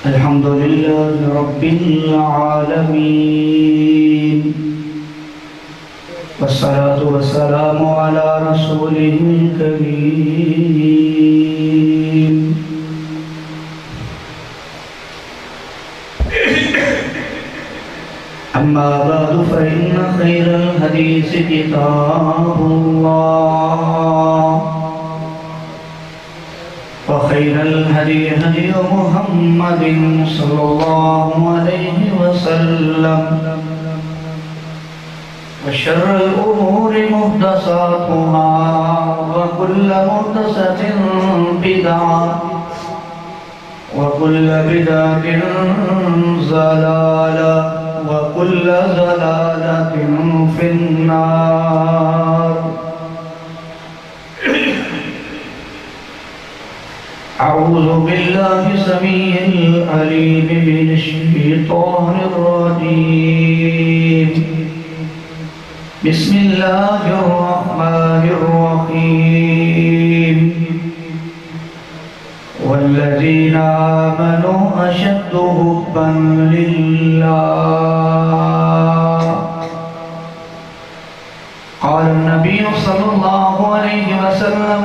الحمد لله رب العالمين والصلاة والسلام على رسوله الكريم أما بعد فإن خير الحديث كتاب الله وخير الهدي هدي محمد صلى الله عليه وسلم وشر الأمور محدثاتها وكل محدثة بدعة وكل بدعة ضلالة وكل ضلالة في النار. أعوذ بالله السميع العليم من الشيطان الرجيم. بسم الله الرحمن الرحيم. والذين آمنوا أشد حبا لله. قال النبي صلى الله عليه وسلم: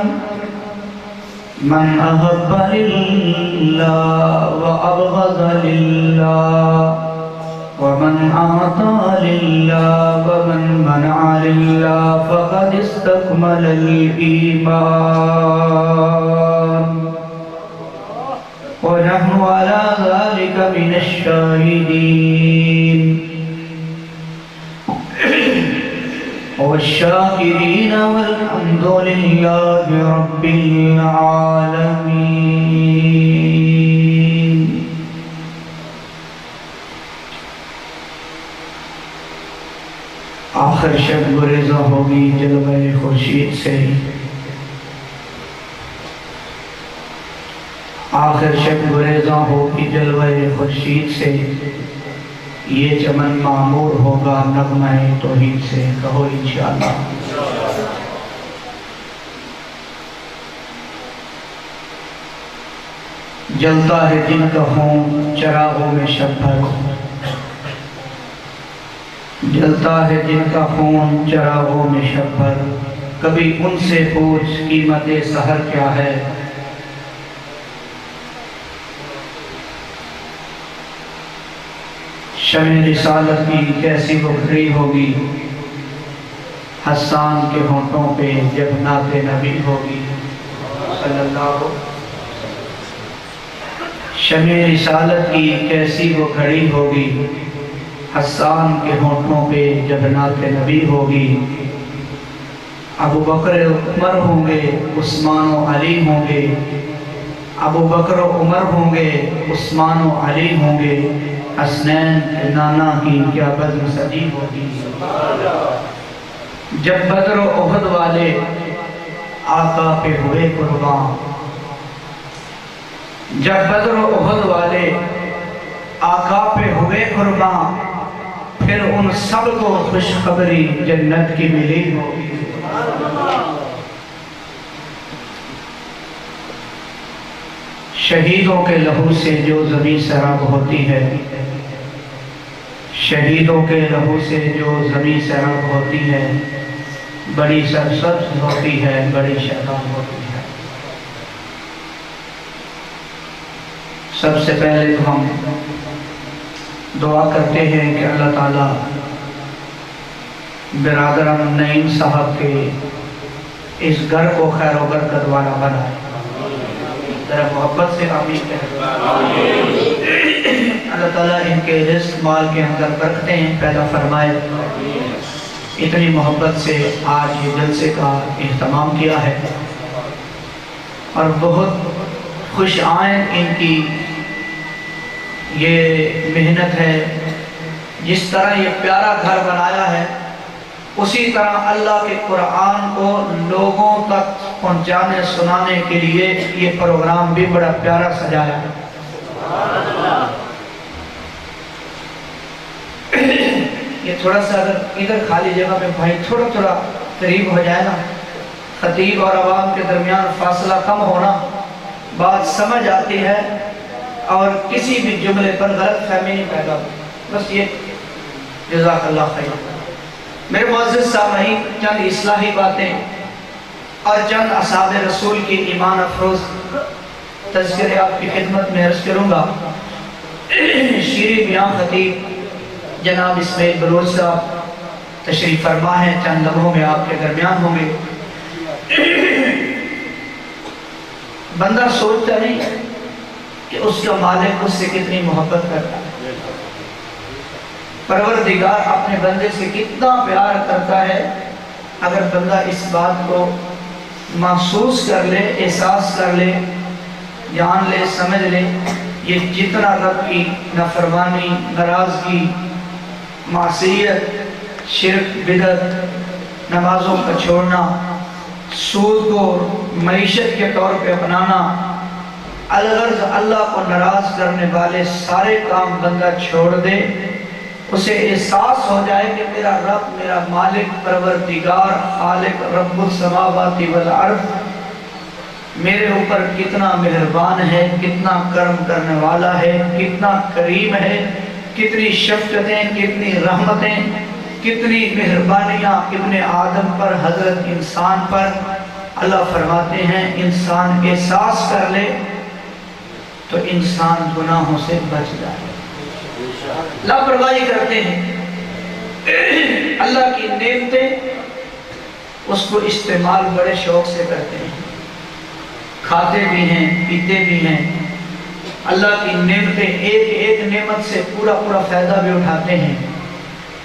من أحب لله وأبغض لله ومن أعطى لله ومن منع لله فقد استكمل الإيمان ونحن على ذلك من الشاهدين والشاكرين والحمد لله رب العالمين. آخر شب گریزہ ہوگی جلوہ خورشید سے، آخر شب گریزہ ہوگی جلوہ خورشید سے، یہ چمن معمور ہوگا نغمہ توحید سے. کہو انشاءاللہ. جلتا ہے دن کا خون چراغوں میں شب بھر، جلتا ہے دن کا خون چراغوں میں شب بھر. کبھی ان سے پوچھ قیمت سحر کیا ہے، شمع رسالت کی کیسی بکھری ہوگی، حسان کے ہونٹوں پہ جب نعت نبی ہوگی صلی اللہ. شمع رسالت کی کیسی بکھری ہوگی، حسان کے ہونٹوں پہ جب نعت نبی ہوگی. ابو بکر عمر ہوں گے، عثمان و علی ہوں گے، ابو بکر و عمر ہوں گے، عثمان و علی ہوں گے. حسنین نانا کی کیا بزم سجی ہوگی. جب بدر و احد والے آقا پہ ہوئے قربان، جب بدر و احد والے آقا پہ ہوئے قربان، پھر ان سب کو خوشخبری جنت کی ملی ہوگی. شہیدوں کے لہو سے جو زمین سیراب ہوتی ہے، شہیدوں کے لہو سے جو زمین سیراب ہوتی ہے، بڑی سرسبز ہوتی ہے، بڑی شاداب ہوتی ہے. سب سے پہلے تو ہم دعا کرتے ہیں کہ اللہ تعالیٰ برادران نعیم صاحب کے اس گھر کو خیر و برکت والا بنائے. ذرا محبت سے آمین کہتے ہیں. اللہ تعالیٰ ان کے رزق مال کے اندر برکتیں پیدا فرمائے. اتنی محبت سے آج یہ جلسے کا اہتمام کیا ہے اور بہت خوش آئیں ان کی یہ محنت ہے. جس طرح یہ پیارا گھر بنایا ہے، اسی طرح اللہ کے قرآن کو لوگوں تک پہنچانے سنانے کے لیے یہ پروگرام بھی بڑا پیارا سجایا ہے. یہ تھوڑا سا اگر ادھر خالی جگہ میں بھائی تھوڑا قریب ہو جائے نا، خطیب اور عوام کے درمیان فاصلہ کم ہونا، بات سمجھ آتی ہے. اور کسی بھی جملے پر غلط فہمی نہیں پیدا ہو. بس یہ. جزاک اللہ خیر. میرے معزز سامعین، چند اصلاحی باتیں اور چند اصحاب رسول کی ایمان افروز تذکرے آپ کی خدمت میں عرض کروں گا. شیریں بیان خطیب جناب اسماعیل بلوچ صاحب تشریف فرما ہے، چند لمحوں میں آپ کے درمیان ہوں گے. بندہ سوچتا نہیں کہ اس کا مالک اس سے کتنی محبت کرتا ہے، پروردگار اپنے بندے سے کتنا پیار کرتا ہے. اگر بندہ اس بات کو محسوس کر لے، احساس کر لے، جان لے، سمجھ لے، یہ جتنا رب کی نافرمانی، ناراضگی، معصیت، شرک، بدعت، نمازوں کا چھوڑنا، سود کو معیشت کے طور پہ اپنانا، الغرض اللہ کو ناراض کرنے والے سارے کام بندہ چھوڑ دے، اسے احساس ہو جائے کہ میرا رب، میرا مالک، پروردگار، خالق، رب السماوات والارض میرے اوپر کتنا مہربان ہے، کتنا کرم کرنے والا ہے، کتنا کریم ہے، کتنی شفقتیں، کتنی رحمتیں، کتنی مہربانیاں ابن آدم پر، حضرت انسان پر. اللہ فرماتے ہیں انسان احساس کر لے تو انسان گناہوں سے بچ جائے. لاپرواہی کرتے ہیں، اللہ کی نعمتیں اس کو استعمال بڑے شوق سے کرتے ہیں، کھاتے بھی ہیں، پیتے بھی ہیں. اللہ کی نعمتیں ایک ایک نعمت سے پورا پورا فائدہ بھی اٹھاتے ہیں،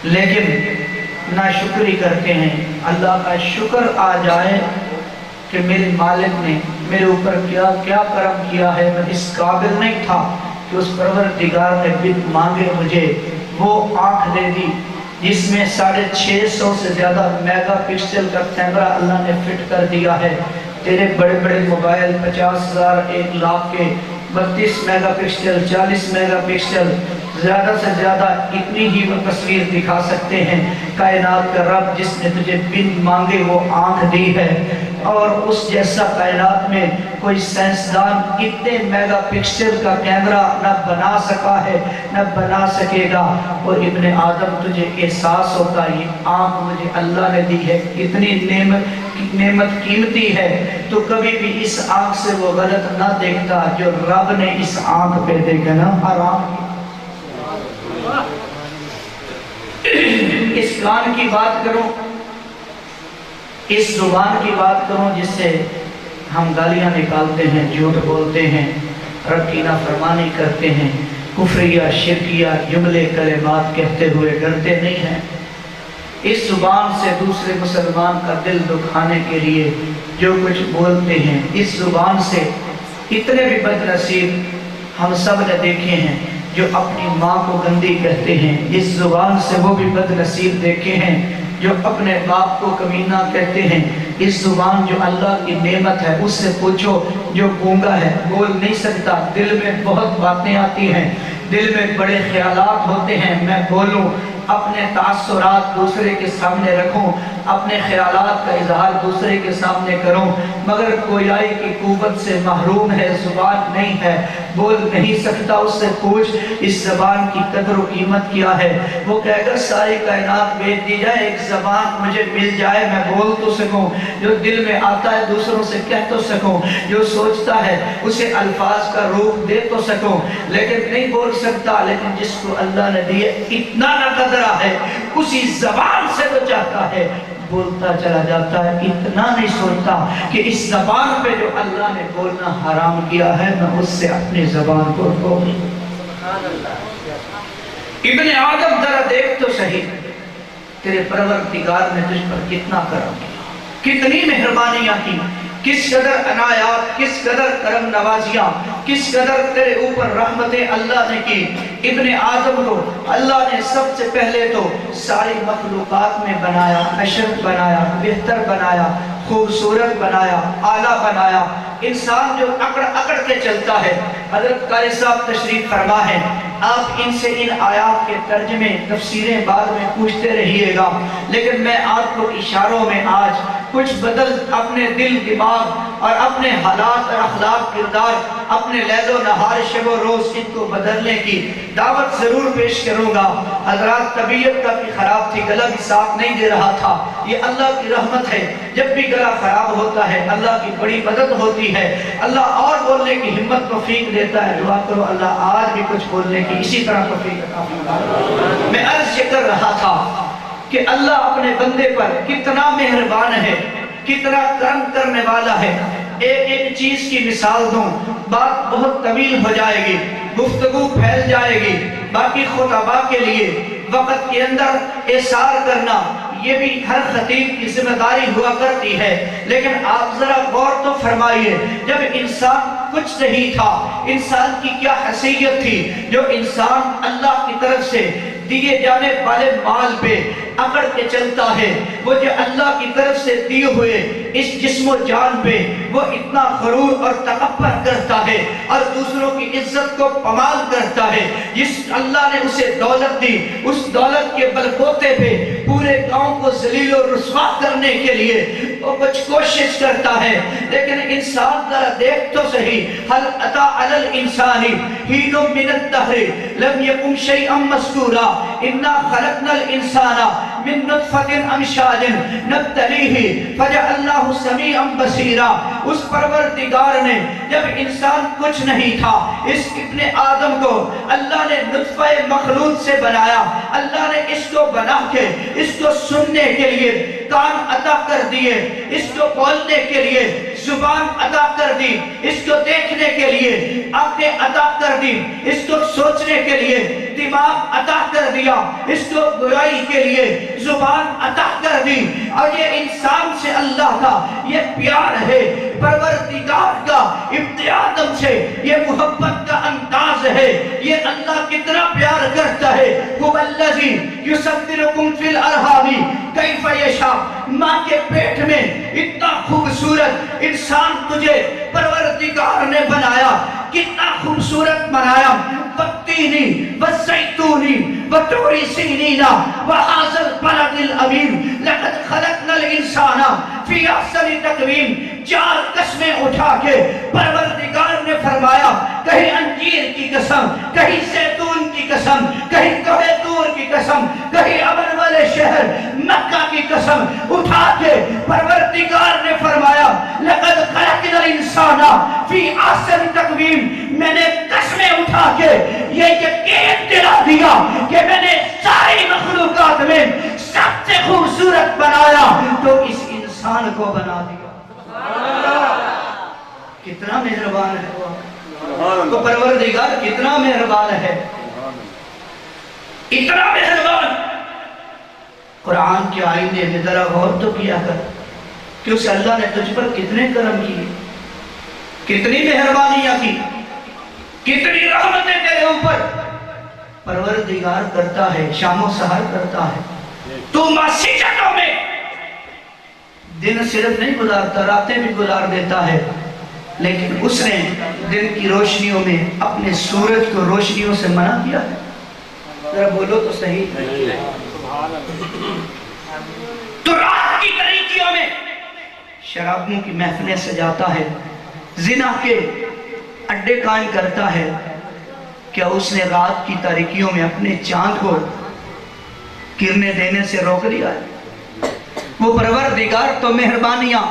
لیکن ناشکری کرتے ہیں. اللہ کا شکر آ جائے کہ میرے مالک نے میرے اوپر کیا کرم کیا ہے، میں اس قابل نہیں تھا کہ اس پروردگار نے بن مانگے مجھے وہ آنکھ دے دی جس میں 650 سے زیادہ میگا پکسل کا کیمرہ اللہ نے فٹ کر دیا ہے. تیرے بڑے بڑے موبائل 50,000 1 لاکھ کے 32 میگا پکسل 40 میگا پکسل زیادہ سے زیادہ اتنی ہی وہ تصویر دکھا سکتے ہیں. کائنات کا رب جس نے تجھے بن مانگے وہ آنکھ دی ہے، اور اس جیسا کائنات میں کوئی سائنسدان اتنے میگا پکسل کا کیمرہ نہ بنا سکا ہے، نہ بنا سکے گا. اور ابن آدم تجھے احساس ہوتا یہ آنکھ مجھے اللہ نے دی ہے، اتنی نعمت قیمتی ہے، تو کبھی بھی اس آنکھ سے وہ غلط نہ دیکھتا جو رب نے اس آنکھ پہ دیکھا نا حرام. اس کان کی بات کروں، اس زبان کی بات کروں جس سے ہم گالیاں نکالتے ہیں، جھوٹ بولتے ہیں، رب کی نافرمانی کرتے ہیں، کفریہ شرکیہ جملے کلمات کہتے ہوئے ڈرتے نہیں ہیں. اس زبان سے دوسرے مسلمان کا دل دکھانے کے لیے جو کچھ بولتے ہیں، اس زبان سے اتنے بھی بد نصیب ہم سب نے دیکھے ہیں جو اپنی ماں کو گندی کہتے ہیں. اس زبان سے وہ بھی بد نصیب دیکھے ہیں جو اپنے باپ کو کمینہ کہتے ہیں. اس زبان جو اللہ کی نعمت ہے، اس سے پوچھو جو گونگا ہے، بول نہیں سکتا، دل میں بہت باتیں آتی ہیں، دل میں بڑے خیالات ہوتے ہیں، میں بولوں، اپنے تاثرات دوسرے کے سامنے رکھوں، اپنے خیالات کا اظہار دوسرے کے سامنے کروں، مگر گویائی کی قوت سے محروم ہے، زبان نہیں ہے، بول نہیں سکتا. اس سے پوچھ اس زبان کی قدر و قیمت کیا ہے. وہ کہے گا ساری کائنات بیچ دی جائے، ایک زبان مجھے مل جائے، میں بول تو سکوں، جو دل میں آتا ہے دوسروں سے کہہ تو سکوں، جو سوچتا ہے اسے الفاظ کا روپ دے تو سکوں، لیکن نہیں بول سکتا. لیکن جس کو اللہ نے دیے اتنا نہ قدرہ ہے، اسی زبان سے تو چاہتا ہے بولتا چلا جاتا ہے، اتنا نہیں سوچتا کہ اس زبان پہ جو اللہ نے بولنا حرام کیا ہے میں اس سے اپنی زبان کو روکوں. ابن آدم ذرا دیکھ تو صحیح، تیرے پروردگار نے تجھ پر کتنا کرم کیا، کتنی مہربانیاں کی، کس قدر عنایات، کس قدر کرم نوازیاں، کس قدر تیرے اوپر رحمتیں اللہ نے کی. ابن آدم کو اللہ نے سب سے پہلے تو ساری مخلوقات میں بنایا، اشرف بنایا، بہتر بنایا، خوبصورت بنایا، اعلیٰ بنایا. انسان جو اکڑ اکڑ کے چلتا ہے، حضرت قاری صاحب تشریف فرما ہے، آپ ان سے ان آیات کے ترجمے تفسیریں بعد میں پوچھتے رہیے گا، لیکن میں آپ کو اشاروں میں آج کچھ بدل اپنے دل دماغ اور اپنے حالات اور اخلاق کردار، اپنے لیل و نہار شب و روز ان کو بدلنے کی دعوت ضرور پیش کروں گا۔ حضرات طبیعت کافی خراب تھی، گلا بھی ساتھ نہیں دے رہا تھا، یہ اللہ کی رحمت ہے، جب بھی گلا خراب ہوتا ہے اللہ کی بڑی مدد ہوتی ہے، اللہ اور بولنے کی ہمت توفیق دیتا ہے۔ دعا کرو اللہ آج بھی کچھ بولنے کی اسی طرح توفیق عطا فرمائے۔ میں عرض یہ کر رہا تھا کہ اللہ اپنے بندے پر کتنا مہربان ہے، کتنا کرم کرنے والا ہے۔ ایک ایک چیز کی مثال دوں، بات بہت طویل ہو جائے گی، گفتگو پھیل جائے گی، باقی خطباء کے لیے وقت کے اندر احسار کرنا یہ بھی ہر خطیب کی ذمہ داری ہوا کرتی ہے، لیکن آپ ذرا غور تو فرمائیے، جب انسان کچھ نہیں تھا، انسان کی کیا حیثیت تھی، جو انسان اللہ کی طرف سے دیے جانے والے مال پہ اکڑ کے چلتا ہے، وہ جو اللہ کی طرف سے دیے ہوئے اس جسم و جان پہ وہ اتنا غرور اور تکبر کرتا ہے اور دوسروں کی عزت کو پامال کرتا ہے۔ جس اللہ نے اسے دولت دی، اس دولت کے بلبوتے پہ پورے گاؤں کو ذلیل و رسوا کرنے کے لیے وہ کچھ کوشش کرتا ہے، لیکن انسان ذرا دیکھ تو صحیح، هل اتى على الانسان حين من الدهر لم يكن شيئا مذكورا انا خلقنا الانسان من نطفة امشاج نبتليه فجعلناه سميعا بصيرا۔ اس پروردگار نے جب انسان کچھ نہیں تھا، اس ابن آدم کو اللہ نے نطفہ مخلوط سے بنایا، اللہ نے اس کو بنا کے اس کو سننے کے لیے کان عطا کر دیے، اس کو بولنے کے لیے زبان عطا کر دی، اس کو دیکھنے کے لیے آنکھیں عطا کر دی، اس کو سوچنے کے لیے دماغ عطا کر دیا، اس کو گویائی کے لیے زبان عطا کر دی۔ اور یہ انسان سے اللہ کا یہ پیار ہے، پروردگار کا ابن آدم سے یہ محبت کا انداز ہے، یہ اللہ کتنا پیار کرتا ہے۔ هو الذی یصورکم فی الارحام کیف یشاء، ماں کے پیٹ میں اتنا خوبصورت انسان تجھے پروردگار نے بنایا، کتنا خوبصورت بنایا۔ والتین والزیتون وطور سینین وہذا البلد الامین لقد خلقنا الانسان فی احسن تقویم۔ چار قسمیں اٹھا کے پروردگار نے فرمایا، کہیں انجیر کی قسم، کہیں زیتون کی قسم، کہیں کوہ طور کی قسم، کہیں امن والے شہر مکہ کی قسم اٹھا کے پروردگار نے فرمایا لقد خلقنا الانسان فی احسن تقویم۔ میں نے قسمیں اٹھا کے یہ یقین دلا دیا کہ میں نے ساری مخلوقات میں سب سے خوبصورت بنایا تو اس انسان کو بنا دیا۔ کتنا مہربان ہے وہ، تو پروردگار کتنا مہربان ہے، اتنا مہربان۔ قرآن کے آئینے میں ذرا غور تو کیا کر کہ اس اللہ نے تجھ پر کتنے کرم کیے، کتنی مہربانیاں کی، کتنی رحمتیں تیرے اوپر۔ پروردگار کرتا ہے، شام و سحر کرتا ہے، تو مسجدوں میں دن صرف نہیں گزارتا، راتیں بھی گزار دیتا ہے، لیکن اس نے دن کی روشنیوں میں اپنے سورج کو روشنیوں سے منع کیا ہے۔ ذرا بولو تو صحیح، تو رات کی تاریکیوں میں شرابوں کی محفلیں سجاتا ہے، زنا کے اڈے قائم کرتا ہے۔ کیا اس نے رات کی تاریکیوں میں اپنے چاند کو کرنے دینے سے روک لیا ہے؟ وہ پروردگار تو مہربانیاں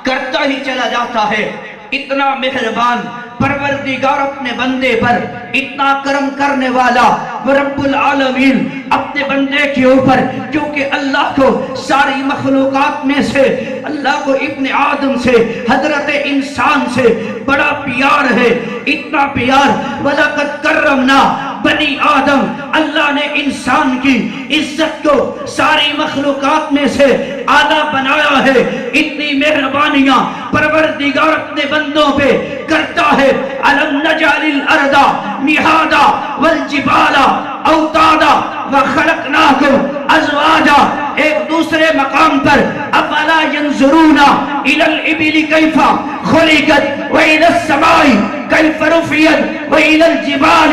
کرتا ہی چلا جاتا ہے، اتنا مہربان پروردگار اپنے بندے پر، اتنا کرم کرنے والا وہ رب العالمین اپنے بندے کے اوپر، کیونکہ اللہ کو ساری مخلوقات میں سے، اللہ کو ابن آدم سے، حضرت انسان سے بڑا پیار ہے، اتنا پیار۔ وَلَقَدْ كَرَّمْنَا بنی آدم، اللہ نے انسان کی عزت کو ساری مخلوقات میں سے اعلیٰ بنایا ہے۔ اتنی مہربانیاں پروردگار اپنے بندوں پہ کرتا ہے۔ أَلَمْ نَجْعَلِ الْأَرْضَ مِهَادًا وَالْجِبَالَ أَوْتَادًا وَخَلَقْنَاكُمْ أَزْوَاجًا۔ ایک دوسرے مقام پر أَفَلَا يَنْظُرُونَ إِلَى الْإِبِلِ كَيْفَ خُلِقَتْ وَإِلَى السَّمَاءِ كَيْفَ رُفِعَتْ وَإِلَى الْجِبَالِ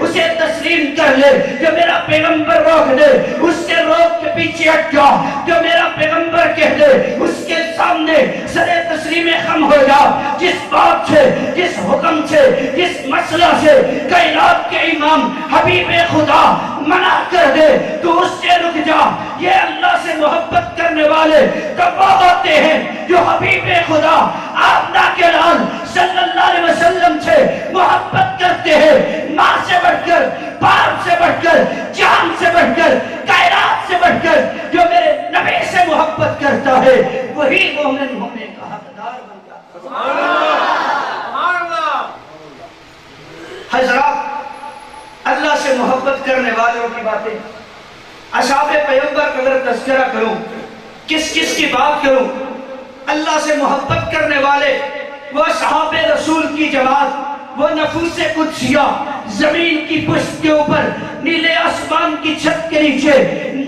اسے تسلیم کر لے، جو میرا پیغمبر روک دے اس سے روک کے پیچھے ہٹ جا، جو میرا پیغمبر کہہ دے اس کے سامنے سر تسلیم خم ہو جا۔ جس بات سے، جس حکم سے، جس مسئلہ سے کائنات کے امام حبیب خدا منع کر دے تو اس سے رک جا۔ یہ اللہ سے محبت کرنے والے تب وہ ہوتے ہیں جو حبیب خدا آمنہ کے لال صلی اللہ علیہ وسلم سے محبت کرتے ہیں، ماں سے بڑھ کر، باپ سے بڑھ کر، جان سے بڑھ کر، کائنات سے بڑھ کر جو میرے نبی سے محبت کرتا ہے وہی مومن ہونے کا حقدار بنتا ہے۔ سبحان اللہ۔ حضرات، اللہ سے محبت کرنے والوں کی باتیں، اصحاب پیغمبر کا اگر تذکرہ کروں، کس کس کی بات کروں، اللہ سے محبت کرنے والے وہ صحاب رسول کی جماعت، وہ نفوس قدسیہ زمین کی پشت کے اوپر نیلے آسمان کی چھت کے نیچے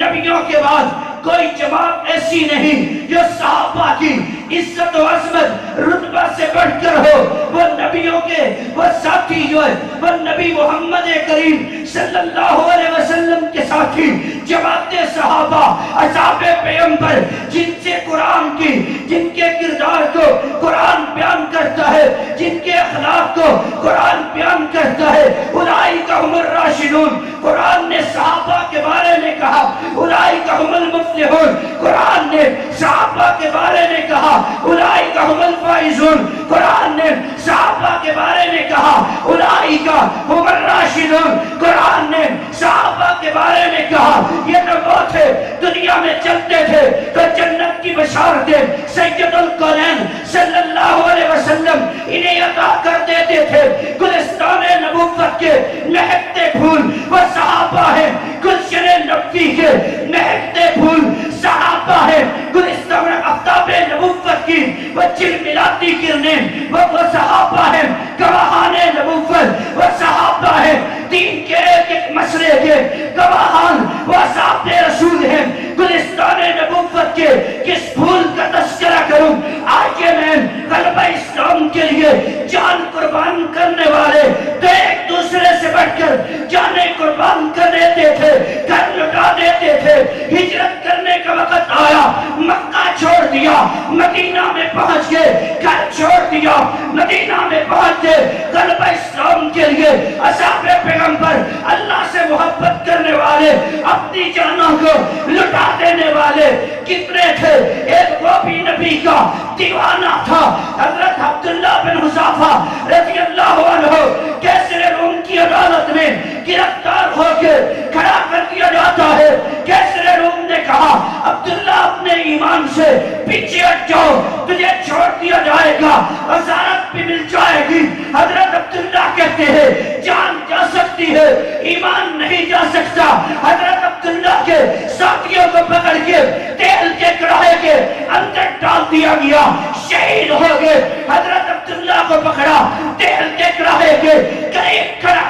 نبیوں کے بعد کوئی جماعت ایسی نہیں جو صحابہ کی عزت و عظمت رتبہ سے بڑھ کر ہو۔ وہ نبیوں کے وہ ساتھی جو ہے وہ نبی محمد کریم صلی اللہ علیہ وسلم کے ساتھی جماعت صحابہ اصحاب پیغمبر، جن سے قرآن کی، جن کے کردار کو قرآن بیان کرتا ہے، جن کے اخلاق کو قرآن بیان کرتا ہے، اولئک هم الراشدون۔ قرآن نے صحابہ کے بارے میں کہا اولئک هم المفلحون، قرآن نے صحابہ کے بارے میں کہا اولئک هم الفائزون، قرآن نے صحابہ کے بارے میں کہا اولئک هم الراشدون، قرآن نے صحابہ کے بارے میں کہا یہ تو وہ تھے دنیا میں چلتے تھے تو جنت کی بشارتیں سید القرآن صلی اللہ علیہ وسلم انہیں عطا کر دیتے تھے۔ گلستان نبوت کے مہکتے پھول وہ صحابہ ہیں، گلشن نبوی کے مہکتے پھول صحابہ ہیں، گلستان آفتاب نبوت کی وہ چلملاتی کرنیں وہ صحابہ ہیں، گواہان نبوت وہ صحابہ ہیں، دین کے ایک ایک مسئلے کے گواہان وہ صحابہ رسول ہیں۔ گلستان نبوت کے کس پھول کا تذکرہ کروں؟ آج یہ میں غلبہ اسلام کے لیے جان قربان کرنے والے تو ایک دوسرے سے بڑھ کر جانیں قربان کر دیتے تھے، گھر لٹا دیتے تھے۔ ہجرت کرنے کا وقت آیا، مکہ چھوڑ دیا، مدینہ میں پہنچ گئے، گھر چھوڑ دیا، مدینہ میں پہنچ گئے غلبہ اسلام کے لیے۔ اصحاب پیغمبر اللہ سے محبت کرنے والے، اپنی جانوں کو لٹا دینے والے کتنے تھے؟ ایک وہ بھی نبی کا دیوانہ تھا، حضرت عبداللہ بن حذافہ رضی اللہ عنہ، کیسر روم کی عدالت میں گرفتار ہو کے کھڑا کر دیا جاتا ہے۔ کیسر روم نے کہا عبداللہ اپنے ایمان سے پیچھے ہٹ جاؤ، تجھے چھوڑ دیا جائے گا، وزارت بھی مل جائے گی۔ حضرت عبداللہ کہتے ہیں جان جا سکتی ہے، ایمان نہیں جا سکتا۔ حضرت عبداللہ کے ساتھیوں کو پکڑ کے تیل کے کڑاہے کے اندر ڈال دیا گیا، شہید ہو گئے۔ حضرت عبداللہ کو پکڑا، تیل کے کڑاہے کے قریب کھڑا